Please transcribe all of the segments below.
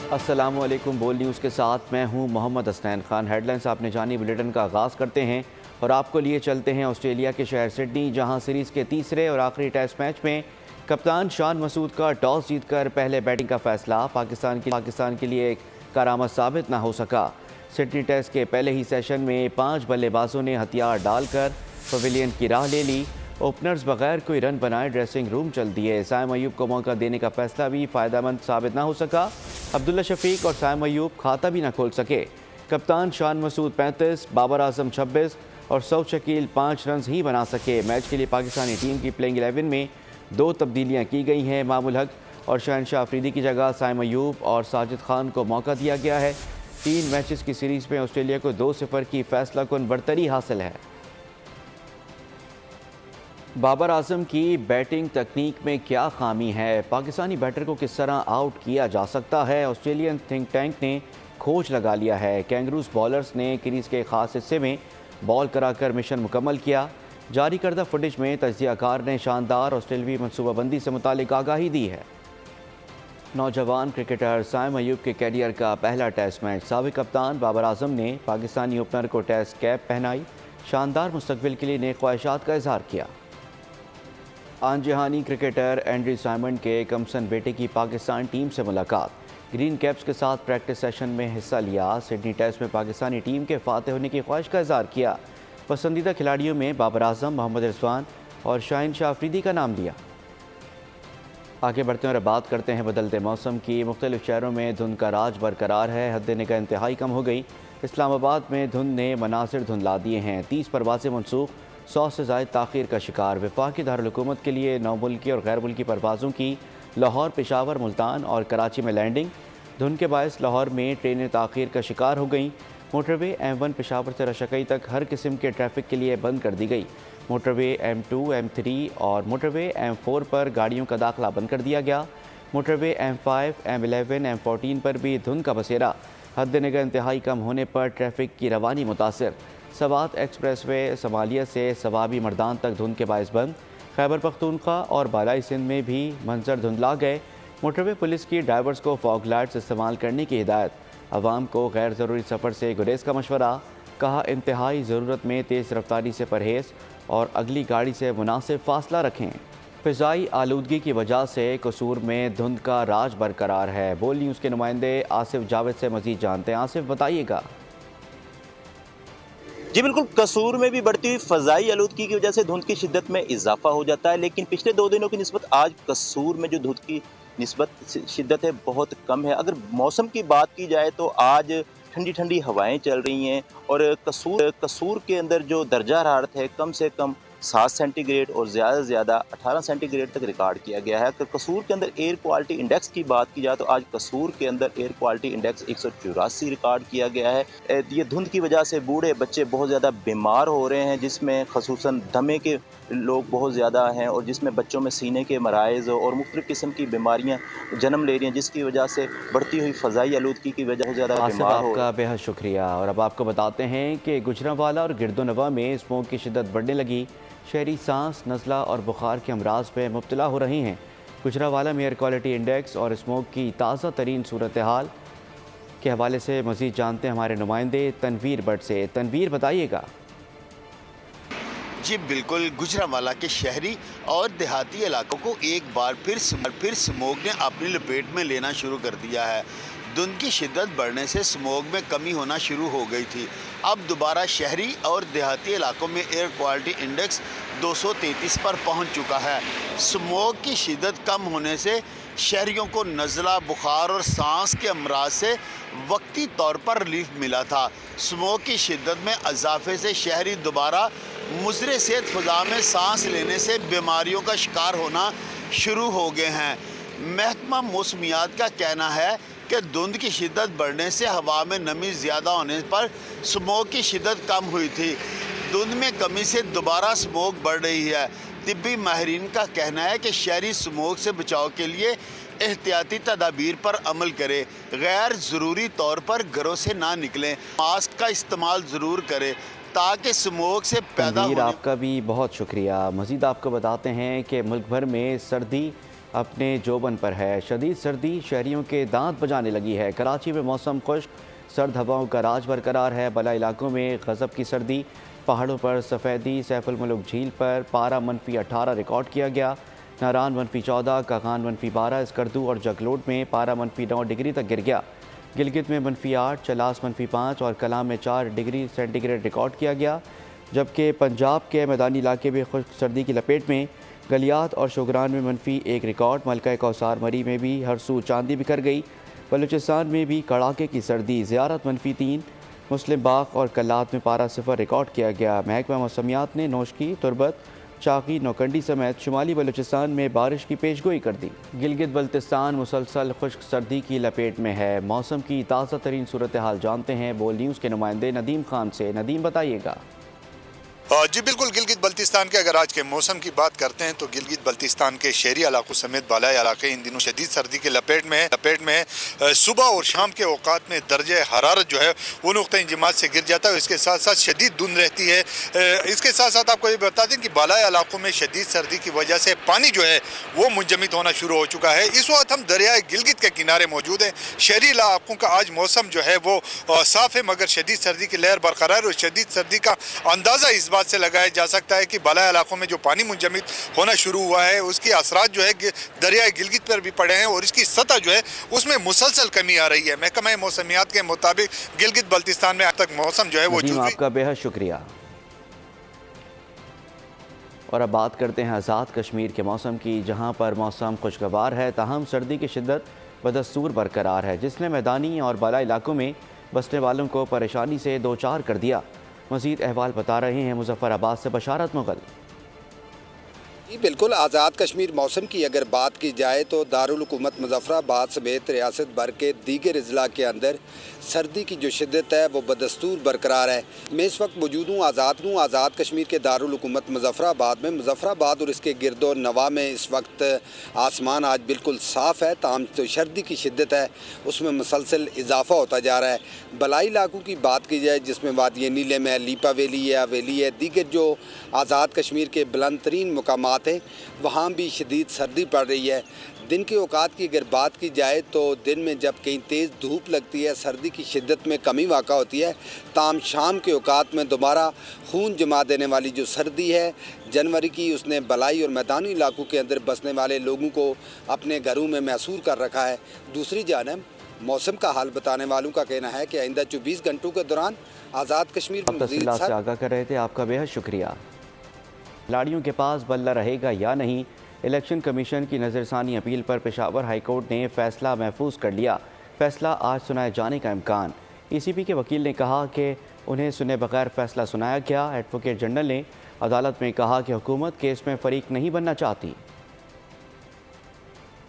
अस्सलामुअलैकुम। बोल न्यूज़ के साथ मैं हूं मोहम्मद हसनैन खान। हेडलाइंस आपने जानी, बुलेटिन का आगाज़ करते हैं और आपको लिए चलते हैं ऑस्ट्रेलिया के शहर सिडनी, जहां सीरीज़ के तीसरे और आखिरी टेस्ट मैच में कप्तान शान मसूद का टॉस जीतकर पहले बैटिंग का फैसला पाकिस्तान के लिए एक करामत साबित न हो सका। सिडनी टेस्ट के पहले ही सेशन में 5 बल्लेबाजों ने हथियार डालकर पवेलियन की राह ले ली। ओपनर्स बगैर कोई रन बनाए ड्रेसिंग रूम चल दिए। साइम अयूब को मौका देने का फैसला भी फ़ायदेमंद साबित ना हो सका। अब्दुल्ला शफीक और साइम अयूब खाता भी ना खोल सके। कप्तान शान मसूद 35, बाबर आजम 26 और सऊद शकील 5 रन ही बना सके। मैच के लिए पाकिस्तानी टीम की प्लेइंग 11 में 2 तब्दीलियाँ की गई हैं। मामूल हक और शहनशाह अफरीदी की जगह साइम अयूब और साजिद खान को मौका दिया गया है। 3 मैचेस की सीरीज़ में ऑस्ट्रेलिया को 2-0 की फैसलाकुन बढ़तरी हासिल है। बाबर आजम की बैटिंग तकनीक में क्या खामी है? पाकिस्तानी बैटर को किस तरह आउट किया जा सकता है? ऑस्ट्रेलियन थिंक टैंक ने खोज लगा लिया है। कैंगरूज बॉलर्स ने क्रीज के खास हिस्से में बॉल कराकर मिशन मुकम्मल किया। जारी करदा फुटेज में तज्जियाकार ने शानदार ऑस्ट्रेलवी मनसूबाबंदी से मुतालिक आगाही दी है। नौजवान क्रिकेटर साइम अयूब के कैरियर का पहला टेस्ट मैच। साबिक कप्तान बाबर आजम ने पाकिस्तानी ओपनर को टेस्ट कैप पहनाई। शानदार मुस्तकबिल के लिए नेक ख्वाहिशात का इजहार किया। आनजहानी क्रिकेटर एंड्री साइमन के कमसन बेटे की पाकिस्तान टीम से मुलाकात। ग्रीन कैप्स के साथ प्रैक्टिस सेशन में हिस्सा लिया। सिडनी टेस्ट में पाकिस्तानी टीम के फाते होने की ख्वाहिश का इजहार किया। पसंदीदा खिलाड़ियों में बाबर आजम, मोहम्मद रिजवान और शहनशाह अफरीदी का नाम लिया। आगे बढ़ते हैं और बात करते हैं बदलते मौसम की। मुख्तलिफ शहरों में धुंध का राज बरकरार है। हद निगाह इंतहाई कम हो गई। इस्लामाबाद में धुंध ने मनासिर धुंधला दिए हैं। 30 परवाज़ें मनसूख, 100 से ज़ायद ताख़ीर का शिकार। वफाकी दारुल-हुकूमत के लिए 9 मुल्की और गैर मुल्की परवाज़ों की लाहौर, पेशावर, मुल्तान और कराची में लैंडिंग। धुंध के बायस लाहौर में ट्रेनें ताख़ीर का शिकार हो गईं। मोटरवे M1 पेशावर से रशकई तक हर किस्म के ट्रैफिक के लिए बंद कर दी गई। मोटरवे M2, M3 और मोटरवे M4 पर गाड़ियों का दाखिला बंद कर दिया गया। मोटरवे M5, M11, M14 पर भी धुंध का बसेरा। हद निगाह इंतहाई कम होने पर ट्रैफिक की रवानी मुतासर। सवात एक्सप्रेस वे समालिया से सवाबी मर्दान तक धुंध के बायस बंद। खैबर पख्तूनख्वा और बालाई सिंध में भी मंजर धुंधला गए। मोटरवे पुलिस की ड्राइवर्स को फॉग लाइट्स इस्तेमाल करने की हिदायत। अवाम को गैर ज़रूरी सफ़र से गुरेज का मशवरा। कहा, इंतहाई ज़रूरत में तेज़ रफ्तारी से परहेज़ और अगली गाड़ी से मुनासिब फासला रखें। फ़िज़ाई आलूदगी की वजह से कसूर में धुंध का राज बरकरार है। बोल न्यूज़ के नुमाइंदे आसिफ जावेद से मज़ीद जानते हैं। आसिफ, बताइएगा। जी बिल्कुल, कसूर में भी बढ़ती हुई फ़ज़ाई आलूदगी की वजह से धुंध की शिद्दत में इजाफा हो जाता है, लेकिन पिछले 2 दिनों की निस्बत आज कसूर में जो धुंध की निस्बत शिद्दत है बहुत कम है। अगर मौसम की बात की जाए तो आज ठंडी ठंडी हवाएं चल रही हैं और कसूर के अंदर जो दर्जा हरारत है कम से कम 7 सेंटीग्रेड और ज़्यादा से ज़्यादा 18 सेंटीग्रेड तक रिकॉर्ड किया गया है। कसूर के अंदर एयर क्वालिटी इंडेक्स की बात की जाए तो आज कसूर के अंदर एयर क्वालिटी इंडेक्स 184 रिकॉर्ड किया गया है। ये धुंध की वजह से बूढ़े बच्चे बहुत ज़्यादा बीमार हो रहे हैं, जिसमें खसूसन दमे के लोग बहुत ज़्यादा हैं और जिसमें बच्चों में सीने के मराइज़ और मुख्तलिफ़ किस्म की बीमारियाँ जन्म ले रही हैं, जिसकी वजह से बढ़ती हुई फ़ज़ाई आलूदगी की वजह से ज़्यादा आसिफ, बीमार हो। आपका बेहद शुक्रिया। और अब आपको बताते हैं कि गुजरांवाला और गिरदोनवा में स्मोक की शिद्दत बढ़ने लगी। शहरी सांस, नज़ला और बुखार के अमराज में मुब्तला हो रही हैं। गुजरांवाला में एयर क्वालिटी इंडेक्स और स्मोक की ताज़ा तरीन सूरत हाल के हवाले से मज़ीद जानते हैं हमारे नुमाइंदे तनवीर भट्ट से। तनवीर, बताइएगा। जी बिल्कुल, गुजरांवाला के शहरी और देहाती इलाकों को एक बार फिर स्मोक ने अपनी लपेट में लेना शुरू कर दिया है। धुंध की शिद्दत बढ़ने से स्मोक में कमी होना शुरू हो गई थी। अब दोबारा शहरी और देहाती इलाकों में एयर क्वालिटी इंडेक्स 233 पर पहुंच चुका है। स्मोक की शिद्दत कम होने से शहरियों को नज़ला, बुखार और सांस के अमराज से वक्ती तौर पर रिलीफ मिला था। स्मोक की शिद्दत में इजाफे से शहरी दोबारा मुज़रे सेहत फ़ज़ा में सांस लेने से बीमारियों का शिकार होना शुरू हो गए हैं। महकमा मौसमियात का कहना है कि धुंध की शिद्दत बढ़ने से हवा में नमी ज़्यादा होने पर स्मोक की शिद्दत कम हुई थी। धुंध में कमी से दोबारा स्मोक बढ़ रही है। तिब्बी माहिरीन का कहना है कि शहरी स्मोक से बचाव के लिए एहतियाती तदाबीर पर अमल करें, गैर ज़रूरी तौर पर घरों से ना निकलें, मास्क का इस्तेमाल ज़रूर करें ताकि स्मोक से पैदा तनवीर, होने। आपका भी बहुत शुक्रिया। मज़ीद आपको बताते हैं कि मुल्क भर में सर्दी अपने जोबन पर है। शदीद सर्दी शहरियों के दांत बजाने लगी है। कराची में मौसम खुश्क, सर्द हवाओं का राज बरकरार है। बला इलाकों में गज़ब की सर्दी। पहाड़ों पर सफ़ेदी। सैफुल मुल्क झील पर पारा -18 रिकॉर्ड किया गया। नारान -14, कागान -12, स्कर्दू और जगलोट में पारा -9 डिग्री तक गिर गया। गिलगित में -8, चलास -5 और कलाम में 4 डिग्री सेंटीग्रेड रिकॉर्ड किया गया। जबकि पंजाब के मैदानी इलाके भी खुश्क सर्दी की लपेट में। गलियात और शोगरान में -1 रिकॉर्ड। मलका कौसार मरी में भी हर सू चांदी बिखर गई। बलूचिस्तान में भी कड़ाके की सर्दी। ज़ियारत -3, मुस्लिम बाग और कल्लात में पारा 0 रिकॉर्ड किया गया। महकमा मौसमियात ने नौशकी, तुरबत, चाकी, नौकंडी समेत शुमाली बलूचिस्तान में बारिश की पेशगोई कर दी। गिलगित बल्तिस्तान मुसलसल खुश्क सर्दी की लपेट में है। मौसम की ताज़ा तरीन सूरत हाल जानते हैं बोल न्यूज़ के नुमाइंदे नदीम खान से। नदीम, बताइएगा। जी बिल्कुल, गिलगित बल्तिस्तान के अगर आज के मौसम की बात करते हैं तो गिलगित बल्तिस्तान के शहरी इलाकों समेत बालाई इलाके इन दिनों शदीद सर्दी के लपेट में है। सुबह और शाम के औकात में दर्जे हरारत जो है वो नुक़्ता इंजमात से गिर जाता है। इसके साथ साथ शदीद धुंध रहती है। इसके साथ साथ आपको ये बता दें कि बालाई इलाकों में शदीद सर्दी की वजह से पानी जो है वो मुंजमद होना शुरू हो चुका है। इस वक्त हम दरियाए गिलगित के किनारे मौजूद हैं। शहरी इलाकों का आज मौसम जो है वो साफ़ है, मगर शदीद सर्दी की लहर बरकरार है। और शदीद सर्दी का अंदाज़ा इस बात से लगाया जा सकता है कि बाला इलाकों में जो पानी मुंजमद होना शुरू हुआ है उसके असरात जो है दरियाए गिलगित पर भी पड़े हैं और इसकी सतह जो है उसमें मुसलसल कमी आ रही है। महकमा मौसमियात के मुताबिक गिलगित बल्तिस्तान में अब तक मौसम जो है वो आपका बेहद शुक्रिया। और अब बात करते हैं आज़ाद कश्मीर के मौसम की, जहां पर मौसम खुशगवार है ताहम सर्दी की शिद्दत बदस्तूर बरकरार है, जिसने मैदानी और बाला इलाकों में बसने वालों को परेशानी से दो चार कर दिया। मज़ीद अहवाल बता रहे हैं मुजफ्फराबाद से बशारत मुगल। जी बिल्कुल, आज़ाद कश्मीर मौसम की अगर बात की जाए तो दारुल हुकूमत मुजफ्फराबाद समेत रियासत भर के दीगर अजला के अंदर सर्दी की जो शिद्दत है वो बदस्तूर बरकरार है। मैं इस वक्त मौजूद हूँ आज़ाद कश्मीर के दारुल हुकूमत मुजफ्फराबाद में। मुजफ्फराबाद और इसके गिरदो नवा में इस वक्त आसमान आज बिल्कुल साफ़ है, ताम जो सर्दी की शिद्दत है उसमें मुसलसल इजाफा होता जा रहा है। बलाई इलाकों की बात की जाए जिसमें वादी नीलम है, लीपा वैली है, हवेली है, दीगर जो आज़ाद कश्मीर के बुलंद तरीन मुकामात हैं वहाँ भी शदीद सर्दी पड़ रही है। दिन के औकात की अगर बात की जाए तो दिन में जब कहीं तेज़ धूप लगती है सर्दी की शिद्दत में कमी वाक़ा होती है, ताम शाम के औकात में दोबारा खून जमा देने वाली जो सर्दी है जनवरी की उसने बलाई और मैदानी इलाकों के अंदर बसने वाले लोगों को अपने घरों में महसूर कर रखा है। दूसरी जानब मौसम का हाल बताने वालों का कहना है कि आइंदा 24 घंटों के दौरान आज़ाद कश्मीर में तफसीलात से आगाह कर रहे थे, आपका बेहद शुक्रिया। खिलाड़ियों के पास बल्ला रहेगा या नहीं, इलेक्शन कमीशन की नज़रसानी अपील पर पेशावर हाई कोर्ट ने फैसला महफूज कर लिया। फैसला आज सुनाए जाने का इम्कान। ECP के वकील ने कहा कि उन्हें सुने बगैर फैसला सुनाया गया। एडवोकेट जनरल ने अदालत में कहा कि हुकूमत केस में फरीक नहीं बनना चाहती।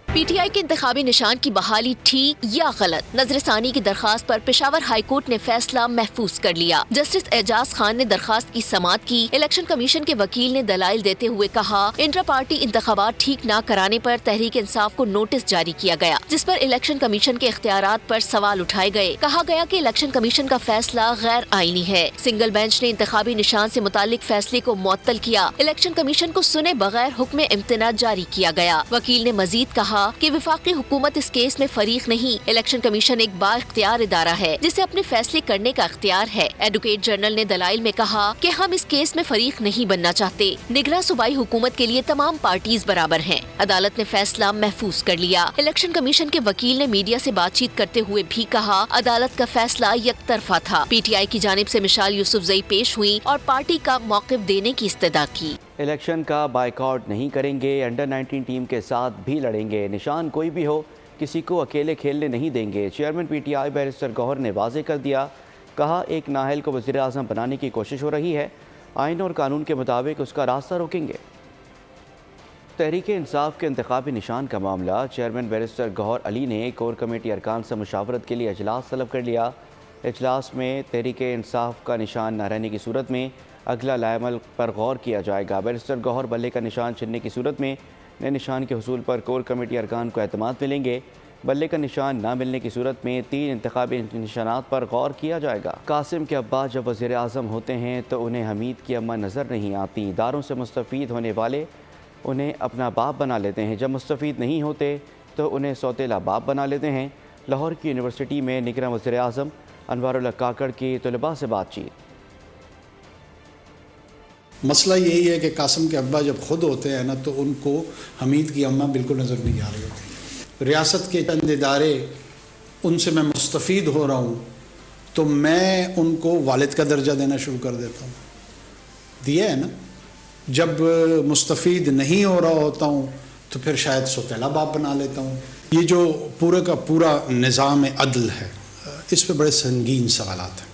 PTI के इंतखाबी निशान की बहाली ठीक या गलत, नजरसानी की दरखास्त पर पेशावर हाई कोर्ट ने फैसला महफूज कर लिया। जस्टिस एजाज खान ने दरखास्त की समाअत की। इलेक्शन कमीशन के वकील ने दलाइल देते हुए कहा, इंट्रा पार्टी इंतखाबात ठीक न कराने पर तहरीक इंसाफ को नोटिस जारी किया गया, जिस पर इलेक्शन कमीशन के इख्तियारात पर सवाल उठाए गए। कहा गया कि इलेक्शन कमीशन का फैसला गैर आईनी है। सिंगल बेंच ने इंतखाबी निशान से मुतालिक फैसले को मुअत्तल किया। इलेक्शन कमीशन को सुने बगैर हुक्म इम्तना जारी किया गया। वकील ने मजीद कहा कि विफाकी हुकूमत इस केस में फरीक नहीं। इलेक्शन कमीशन एक बाइख्तियार इदारा है जिसे अपने फैसले करने का इख्तियार है। एडवोकेट जनरल ने दलाइल में कहा कि हम इस केस में फरीक नहीं बनना चाहते। निगरां सूबाई हुकूमत के लिए तमाम पार्टीज बराबर हैं। अदालत ने फैसला महफूज कर लिया। इलेक्शन कमीशन के वकील ने मीडिया से बातचीत करते हुए भी कहा, अदालत का फैसला यकतरफा था। PTI की जानिब से मिसाल यूसुफजई पेश हुई और पार्टी का मौक़िफ़ देने की इस्तदा की। इलेक्शन का बाइकआउट नहीं करेंगे, अंडर 19 टीम के साथ भी लड़ेंगे, निशान कोई भी हो किसी को अकेले खेलने नहीं देंगे। चेयरमैन PTI बैरिस्टर गौहर ने वाज़ेह कर दिया। कहा, एक नाहल को वज़ीर आज़म बनाने की कोशिश हो रही है, आइन और कानून के मुताबिक उसका रास्ता रोकेंगे। तहरीक इंसाफ के इंतखाबी निशान का मामला, चेयरमैन बैरिस्टर गौहर अली ने कोर कमेटी अरकान से मुशावरत के लिए इजलास तलब कर लिया। इजलास में तहरीक इंसाफ का निशान न रहने की सूरत में अगला लाएमल पर गौर किया जाएगा। बैरिस्टर गौहर बल्ले का निशान छिनने की सूरत में नए निशान के हुसूल पर कोर कमेटी अरकान को एतमाद मिलेंगे। बल्ले का निशान ना मिलने की सूरत में 3 इंतखाबी निशानात पर गौर किया जाएगा। कासिम के अब्बा जब वज़ीर आज़म होते हैं तो उन्हें हमीद की अम्मा नज़र नहीं आती। दारों से मुस्तफ़ीद होने वाले उन्हें अपना बाप बना लेते हैं, जब मुस्तफ़ीद नहीं होते तो उन्हें सौतेला बाप बना लेते हैं। लाहौर की यूनिवर्सिटी में निगरान वज़ीर आज़म अनवारुल्लाह काकड़ की तलबा से बातचीत। मसला यही है कि कासिम के अब्बा जब ख़ुद होते हैं ना तो उनको हमीद की अम्मा बिल्कुल नज़र नहीं आ रही होती। रियासत के चंद इदारे उनसे मैं मुस्तफ़ीद हो रहा हूँ तो मैं उनको वालिद का दर्जा देना शुरू कर देता हूँ। दिया है ना। जब मुस्तफ़ीद नहीं हो रहा होता हूँ तो फिर शायद सौतेला बाप बना लेता हूँ। ये जो पूरा का पूरा निज़ाम अदल है, इस पे बड़े संगीन सवालात हैं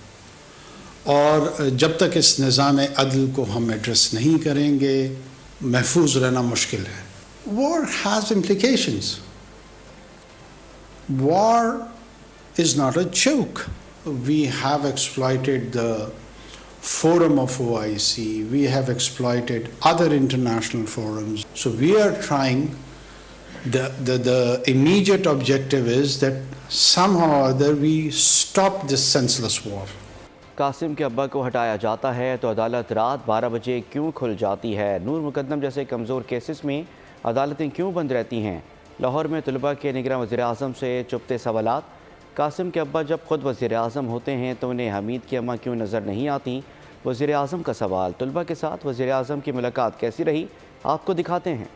और जब तक इस निज़ाम अदल को हम एड्रेस नहीं करेंगे महफूज रहना मुश्किल है। War has implications. War is not a joke. We have exploited the forum of OIC, we have exploited other international forums. So we are trying, the immediate objective is that somehow or other we stop this senseless war. Qasim के अब्बा को हटाया जाता है तो अदालत रात 12 बजे क्यों खुल जाती है? नूर मुकद्दम जैसे कमज़ोर केसेस में अदालतें क्यों बंद रहती हैं? लाहौर में तलबा के निगरान वज़ीर आज़म से चुपते सवालात। कासिम के अब्बा जब ख़ुद वज़ीर आज़म होते हैं तो उन्हें हमीद की अम्मा क्यों नज़र नहीं आती? वज़ीर आज़म का सवाल। तलबा के साथ वज़ीर आज़म की मुलाकात कैसी रही, आपको दिखाते हैं।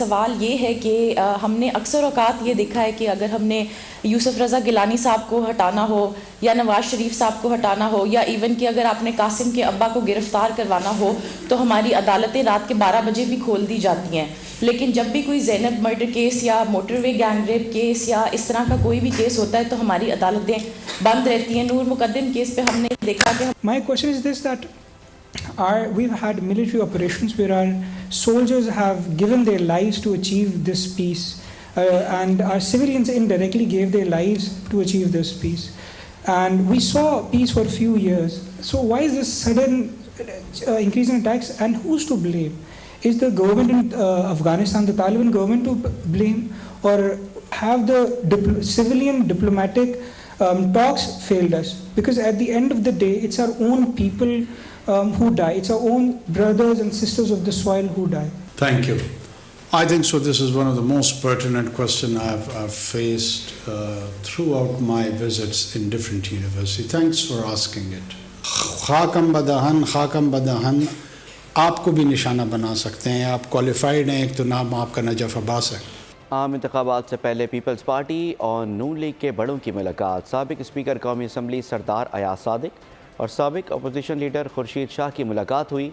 सवाल ये है कि हमने अक्सर औकात ये देखा है कि अगर हमने यूसुफ रज़ा गिलानी साहब को हटाना हो या नवाज़ शरीफ साहब को हटाना हो या इवन कि अगर आपने कासिम के अब्बा को गिरफ़्तार करवाना हो तो हमारी अदालतें रात के 12 बजे भी खोल दी जाती हैं। लेकिन जब भी कोई ज़ैनब मर्डर केस या मोटरवे गैंग रेप केस या इस तरह का कोई भी केस होता है तो हमारी अदालतें बंद रहती हैं। नूर मुकद्दम केस पे हमने देखा कि My question is this, that we've had military operations where our soldiers have given their lives to achieve this peace, and our civilians indirectly gave their lives to achieve this peace, and we saw peace for a few years. So why is this sudden increase in attacks, and who's to blame? Is the government in Afghanistan, the Taliban government, to blame, or have the civilian diplomatic talks failed us? Because at the end of the day, it's our own people who die. It's our own brothers and sisters of the soil who die. Thank you. I think so. This is one of the most pertinent questions I've faced throughout my visits in different universities. Thanks for asking it. खाकम बदहन आपको भी निशाना बना सकते हैं। आप qualified हैं, एक तो नाम आपका नजफ अब्बास है। आम इंतखाबात से पहले पीपल्स पार्टी और नून लीग के बड़ों की मुलाकात। साबिक स्पीकर कौमी असम्बली सरदार अयाज सादिक और साबिक अपोजिशन लीडर खुर्शीद शाह की मुलाकात हुई।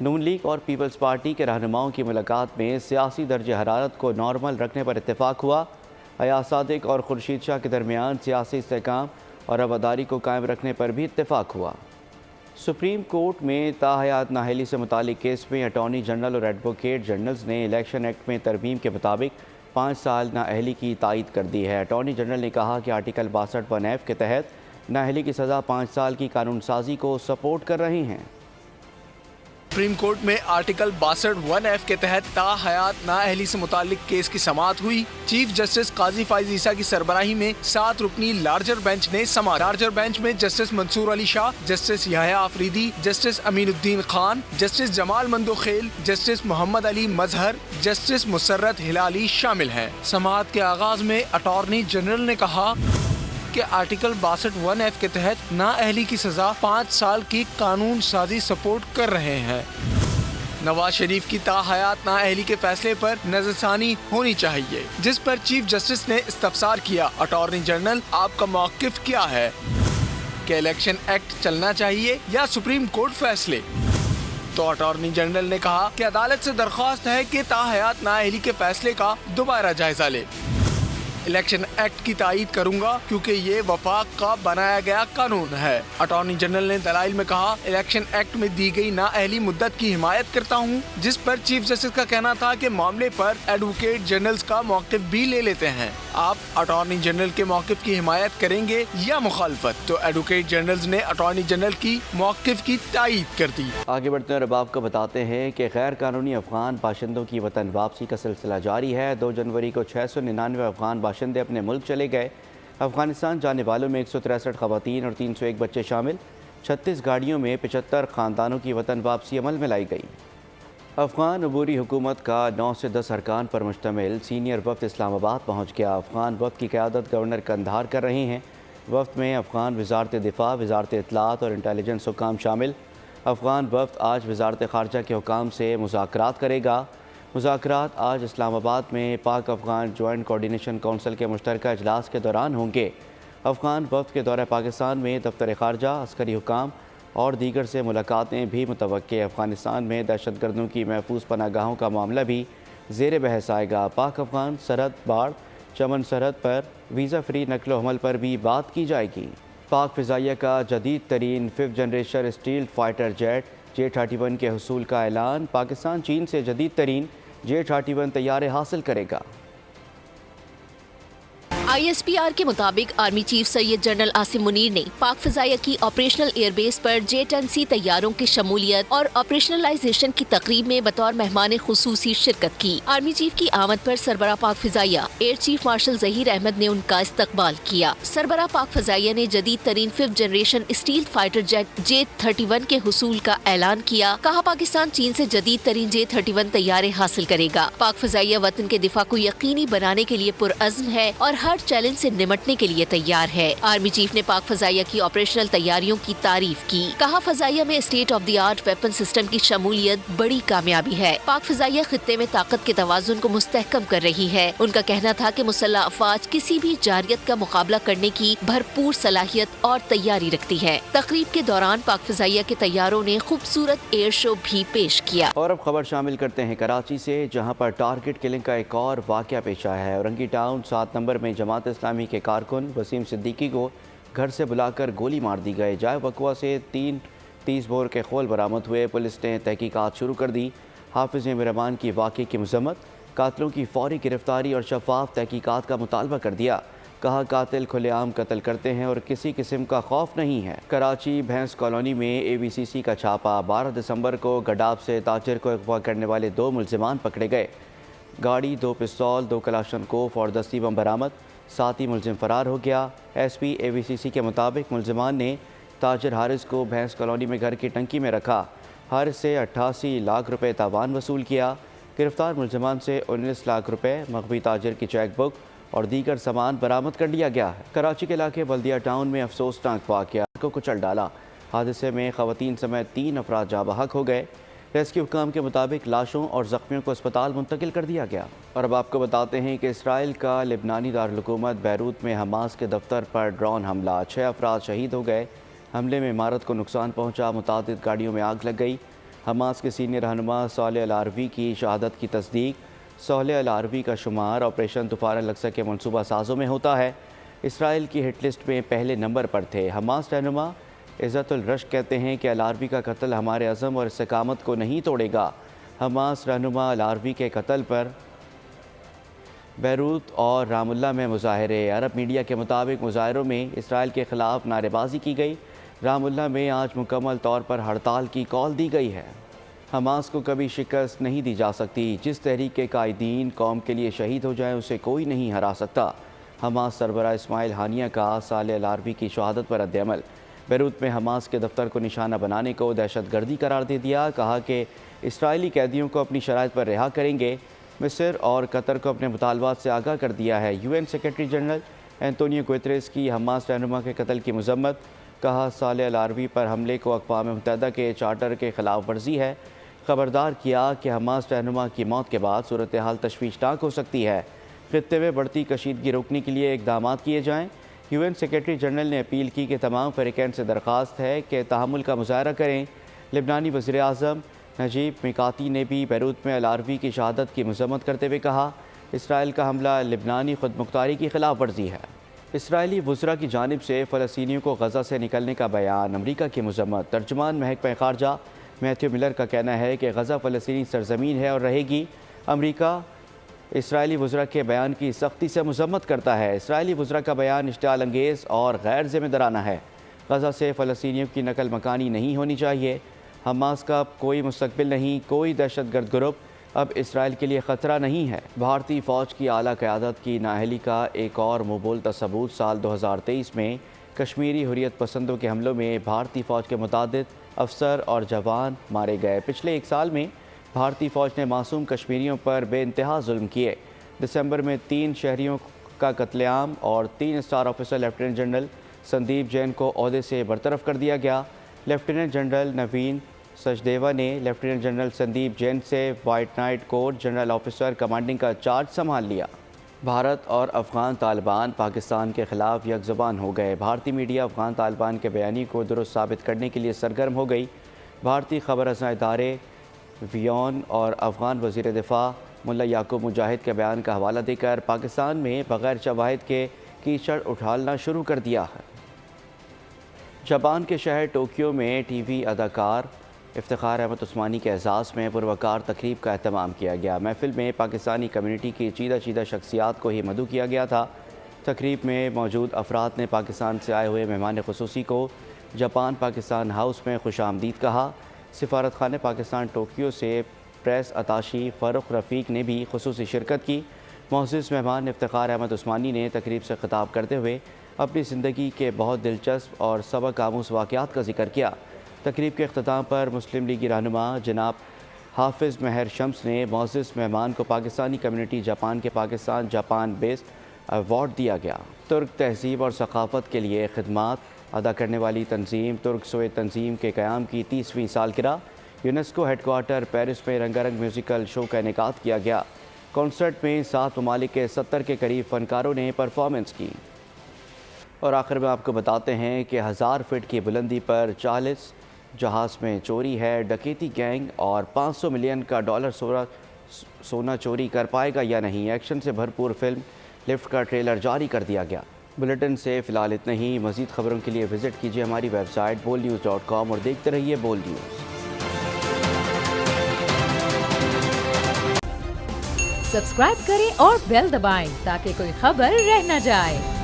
नून लीग और पीपल्स पार्टी के रहनुमाओं की मुलाकात में सियासी दर्ज हरारत को नॉर्मल रखने पर इत्तेफाक हुआ। अयाज सादिक और खुर्शीद शाह के दरमियान सियासी इस्तेहकाम और रवादारी को कायम रखने पर भी इत्तेफाक हुआ। सुप्रीम कोर्ट में ताहयात नाअहली से मुतालिक केस में अटॉर्नी जनरल और एडवोकेट जनरल्स ने इलेक्शन एक्ट में तरमीम के मुताबिक 5 साल नाअहली की तायद कर दी है। अटॉर्नी जनरल ने कहा कि आर्टिकल 62(1)(f) के तहत नाअहली की सज़ा 5 साल की कानून साजी को सपोर्ट कर रहे हैं। सुप्रीम कोर्ट में आर्टिकल 62(1)(f) के तहत ताहयात नाअहली से मुतालिक केस की समाअत हुई। चीफ जस्टिस काजी फाइज ईसा की सरबराही में 7 रुकनी लार्जर बेंच ने समाअत। लार्जर बेंच में justice Mansoor Ali Shah, justice Yahya Afridi, justice Aminuddin Khan, justice Jamal Mandokhel, justice Mohammad Ali Mazhar, justice Musarrat Hilali शामिल हैं। समाअत के आगाज में अटॉर्नी जनरल ने कहा कि आर्टिकल 62(1)(f) के तहत नाअहली की सजा 5 साल की कानून साजी सपोर्ट कर रहे हैं। नवाज शरीफ की ताहयात नाअहली के फैसले पर नजरसानी होनी चाहिए, जिस पर चीफ जस्टिस ने इस्तफसार किया। अटॉर्नी जनरल, आपका मौक़िफ़ क्या है कि इलेक्शन एक्ट चलना चाहिए या सुप्रीम कोर्ट फैसले? तो अटॉर्नी जनरल ने कहा कि अदालत से दरख्वास्त है कि ताहयात नाअहली के फैसले का दोबारा जायजा ले। इलेक्शन एक्ट की तायीद करूंगा क्योंकि ये वफाक का बनाया गया कानून है। अटॉर्नी जनरल ने दलाइल में कहा, इलेक्शन एक्ट में दी गई नाअहली मुद्दत की हिमायत करता हूँ, जिस पर चीफ जस्टिस का कहना था कि मामले पर एडवोकेट जनरल्स का मौक़िफ़ भी ले लेते हैं। आप अटॉर्नी जनरल के मौक़िफ़ की हिमायत करेंगे या मुखालफत? तो एडवोकेट जनरल्स ने अटॉर्नी जनरल की मौक़िफ़ की तायीद कर दी। आगे बढ़ते हैं और अब आपको बताते हैं कि गैर कानूनी अफगान बाशिंदों की वतन वापसी का सिलसिला जारी है। 2 जनवरी को 699 अफगान बाशिंदे अपने मुल्क चले गए। अफगानिस्तान जाने वालों में 163 ख़वातीन और 301 बच्चे शामिल। 36 गाड़ियों में 75 ख़ानदानों की वतन वापसी अमल में लाई गई। अफ़गान अबूरी हुकूमत का 9 से 10 अरकान पर मुश्तमिल सीनियर वफ़द इस्लामाबाद पहुँच गया। अफ़गान वफ़द की क़यादत गवर्नर कंधार कर रहे हैं। वफ़द में अफ़गान वज़ारत दिफ़ा, वज़ारत इत्तलात और इंटेलिजेंस हुकाम शामिल। अफ़गान वफ़द आज वज़ारत ख़ारजा के हुकाम से मुज़ाकरात करेगा। मुज़ाकरात आज इस्लामाबाद में पाक अफ़गान जॉइंट कोऑर्डिनेशन काउंसिल के मुश्तरका इजलास के दौरान होंगे। अफ़गान वफ़द के दौरे पाकिस्तान में दफ्तर ख़ारजा, अस्करी हुकाम और दीगर से मुलाकातें भी मुतवक्के। अफ़गानिस्तान में दहशतगर्दों की महफूज पनागाहों का मामला भी ज़ेर बहस आएगा। पाक अफ़गान सरहद बाढ़ चमन सरहद पर वीज़ा फ्री नकलो हमल पर भी बात की जाएगी। पाक फ़िज़ाइया का जदीद तरीन 5th generation stealth fighter jet J-31 के हुसूल का ऐलान। पाकिस्तान चीन से जदीद तरीन J-31 तैयारे हासिल करेगा। ISPR के मुताबिक army chief Syed general Asim Munir ने पाक फ़िज़ाइया की ऑपरेशनल एयरबेस पर J-10C तैयारों की शमूलियत और ऑपरेशनलाइजेशन की तकरीब में बतौर मेहमान खुसूसी शिरकत की। आर्मी चीफ की आमद पर सरबरा पाक फ़िज़ाइया air chief marshal Zaheer Ahmed ने उनका इस्तकबाल किया। सरबरा पाक फ़िज़ाइया ने जदीद तरीन 5th generation stealth fighter jet J-31 के हुसूल का ऐलान किया। कहा, पाकिस्तान चीन से जदीद तरीन J-31 तैयारे हासिल करेगा। पाक फ़िज़ाइया वतन के दिफा को यकीनी बनाने के लिए पुरअज़्म है और हर चैलेंज से निमटने के लिए तैयार है। आर्मी चीफ ने पाक फ़िज़ाइया की ऑपरेशनल तैयारियों की तारीफ की। कहा, फ़िज़ाइया में state of the art weapon system की शमूलियत बड़ी कामयाबी है। पाक फ़िज़ाइया खित्ते में ताकत के तवाज़ुन को मुस्तहकम कर रही है। उनका कहना था कि मुसल्लह अफ़वाज किसी भी जारियत का मुकाबला करने की भरपूर सलाहियत और तैयारी रखती है। तकरीब के दौरान पाक फ़िज़ाइया के तैयारों ने खूबसूरत एयर शो भी पेश किया। और अब खबर शामिल करते हैं कराची से, जहां पर टारगेट किलिंग का एक और वाक़या पेश आया है। औरंगी टाउन 7 नंबर में जमात इस्लामी के कारकुन वसीम सिद्दीकी को घर से बुलाकर गोली मार दी गई। जाए वक़वा से 30 बोर के खोल बरामद हुए। पुलिस ने तहकीकात शुरू कर दी। हाफिज़ मेहरबान की वाक़े की मज़म्मत, कातिलों की फौरी गिरफ्तारी और शफाफ तहकीकात का मुतालबा कर दिया। कहा, कातिल खुलेआम कत्ल करते हैं और किसी किस्म का खौफ नहीं है। कराची भैंस कॉलोनी में AVCC का छापा। 12 दिसंबर को गडाब से ताजिर को अगवा करने वाले 2 मुलजिमान पकड़े गए। गाड़ी, 2 पिस्तौल, 2 कलाशनकोफ और 10 बम बरामद। 7 ही मुलजिम फरार हो गया। SP AVCC के मुताबिक मुलजिमान ने ताजिर हारिस को भैंस कॉलोनी में घर की टंकी में रखा। हारिस से 88 लाख रुपए तावान वसूल किया। गिरफ्तार मुलजिमान से 19 लाख रुपए, मग़बी ताजिर की चेक बुक और दीगर सामान बरामद कर लिया गया है। कराची के इलाके बल्दिया टाउन में अफसोसनाक वाक़या को कुचल डाला। हादसे में ख़वातीन समेत 3 अफराद जाँ बहक हो गए। रेस्क्यू हुकाम के मुताबिक लाशों और ज़ख्मियों को अस्पताल मुंतकिल कर दिया गया। और अब आपको बताते हैं कि इसराइल का लिबनानी दारुल-हुकूमत बैरूत में हमास के दफ्तर पर ड्रोन हमला, 6 अफराद शहीद हो गए। हमले में इमारत को नुकसान पहुँचा, मुतादिद गाड़ियों में आग लग गई। हमास के सीनियर रहनुमा सालेह अल-आरवी की शहादत की तस्दीक। सालेह अल-आरवी का शुमार ऑपरेशन तूफ़ान अल-अक्सा के मनसूबा साजों में होता है। इसराइल की हिट लिस्ट में पहले नंबर पर थे। हमास रहनुमा इज़्ज़तुल रश कहते हैं कि अल-आरवी का कत्ल हमारे अज़म और इस्तिकामत को नहीं तोड़ेगा। हमास रहनुमा अल-आरवी के कत्ल पर बैरूत और रामुल्ला में मुजाहरे। अरब मीडिया के मुताबिक मुजाहरों में इसराइल के ख़िलाफ़ नारेबाजी की गई। रामुल्ला में आज मुकम्मल तौर पर हड़ताल की कॉल दी गई है। हमास को कभी शिकस्त नहीं दी जा सकती। जिस तहरीक के कायदीन कौम के लिए शहीद हो जाए उसे कोई नहीं हरा सकता। हमास सरबरा इस्माइल हानिया का सालेह अल-आरवी की शहादत पर रद्द-ए-अमल। बैरूत में हमास के दफ्तर को निशाना बनाने को दहशतगर्दी करार दे दिया। कहा कि इसराइली कैदियों को अपनी शराइत पर रिहा करेंगे। मिस्र और कतर को अपने मुतालबात से आगाह कर दिया है। UN secretary general Antonio Guterres की हमास रहनुमा के कत्ल की मज़म्मत। कहा, सालेह अल-आरवी पर हमले को अक़वाम मुत्तहिदा के चार्टर के ख़िलाफ़ वर्जी है। ख़बरदार किया कि हमास रहनुमा की मौत के बाद सूरत हाल तशवीशनाक हो सकती है। खित्ते में बढ़ती कशीदगी रोकने के लिए इक़दाम किए जाएँ। UN सेक्रेटरी जनरल ने अपील की कि तमाम फ़रीक़ैन से दरख्वास्त है कि तहम्मुल का मुज़ाहरा करें। लिबनानी वज़ीर-ए-आज़म नजीब मिकाती ने भी बैरूत में अल-आरवी की शहादत की मज़म्मत करते हुए कहा, इसराइल का हमला लिबनानी खुदमुख्तारी की खिलाफ वर्जी है। इसराइली वज़रा की जानिब से फ़लस्तीनियों को गज़ा से निकलने का बयान, अमरीका की मज़म्मत। तर्जुमान महकमा ख़ारजा मैथ्यू मिलर का कहना है कि गज़ा फ़लस्तीनी सरज़मीन है और रहेगी। अमरीका इसराइली वज़रा के बयान की सख्ती से मज़म्मत करता है। इसराइली वज़रा का बयान इश्तिआल अंगेज़ और गैर ज़िम्मेदाराना है। गज़ा से फ़लस्तीनियों की नकल मकानी नहीं होनी चाहिए। हमास का कोई मुस्तकबिल नहीं, कोई दहशतगर्द ग्रुप अब इसराइल के लिए ख़तरा नहीं है। भारतीय फ़ौज की आला क़यादत की नाअहली का एक और मुबोलता सबूत साल 2023 में कश्मीरी हुर्रियत पसंदों के हमलों में भारतीय फ़ौज के मुतादिद अफसर और जवान मारे गए। पिछले एक साल में भारतीय फ़ौज ने मासूम कश्मीरियों पर बेइंतहा जुल्म किए। दिसंबर में 3 शहरियों का कत्लेआम और 3 star officer lieutenant general Sandeep Jain को ओहदे से बरतरफ कर दिया गया। लेफ्टिनेंट जनरल नवीन सचदेवा ने लेफ्टिनेंट जनरल संदीप जैन से white Knight Corps general officer commanding का चार्ज संभाल लिया। भारत और अफ़गान तालिबान पाकिस्तान के ख़िलाफ़ यकज़बान हो गए। भारतीय मीडिया अफ़गान तालिबान के बयानी को दुरुस्त साबित करने के लिए सरगर्म हो गई। भारतीय खबर रसां इदारे वियोन और अफ़गान वज़ीर दिफ़ा मुल्ला याकूब मुजाहिद के बयान का हवाला देकर पाकिस्तान में बग़ैर शवाहिद के कीचड़ उछालना शुरू कर दिया है। जापान के शहर टोक्यो में टीवी अदाकार इफ्तिखार अहमद उस्मानी के एजाज़ में पुरवकार तकरीब का अहतमाम किया गया। महफिल में पाकिस्तानी कम्यूनिटी की चीदा शख्सियात को ही मदऊ किया गया था। तकरीब में मौजूद अफराद ने पाकिस्तान से आए हुए मेहमान खुसूसी को जापान पाकिस्तान हाउस में खुशामदीद कहा। सिफारत खाने पाकिस्तान टोक्यो से प्रेस अताशी फ़ारूक रफ़ीक ने भी खुसूसी शिरकत की। मोअज़्ज़िज़ मेहमान इफ्तिखार अहमद उस्मानी ने तकरीब से खिताब करते हुए अपनी ज़िंदगी के बहुत दिलचस्प और सबक आमूज़ वाक़यात का जिक्र किया। तकरीब के अख्ताम पर मुस्लिम लीगी रहनुमा जनाब हाफिज़ महर शम्स ने मोअज़्ज़िज़ मेहमान को पाकिस्तानी कम्यूनिटी जापान के पाकिस्तान जापान बेस्ड अवार्ड दिया गया। तुर्क तहज़ीब और सकाफ़त के लिए खिदमात अदा करने वाली तंजीम तुर्क सोए तंजीम के क़याम की 30वीं सालगिरह यूनेस्को हेडक्वार्टर पेरिस में रंगारंग म्यूज़िकल शो का इनेकाद किया गया। कॉन्सर्ट में 7 ममालिक के 70 के करीब फ़नकारों ने परफॉर्मेंस की। और आखिर में आपको बताते हैं कि 1000 फीट की बुलंदी पर 40 जहाज़ में चोरी है। डकैती गैंग और 500 मिलियन का डॉलर सोना चोरी कर पाएगा या नहीं। एक्शन से भरपूर फिल्म लिफ्ट का ट्रेलर जारी कर दिया गया। बुलेटिन से फ़िलहाल इतना ही। मज़ीद खबरों के लिए विज़िट कीजिए हमारी वेबसाइट bolnews.com और देखते रहिए बोल न्यूज़। सब्सक्राइब करें और बेल दबाएं ताकि कोई खबर रह न जाए।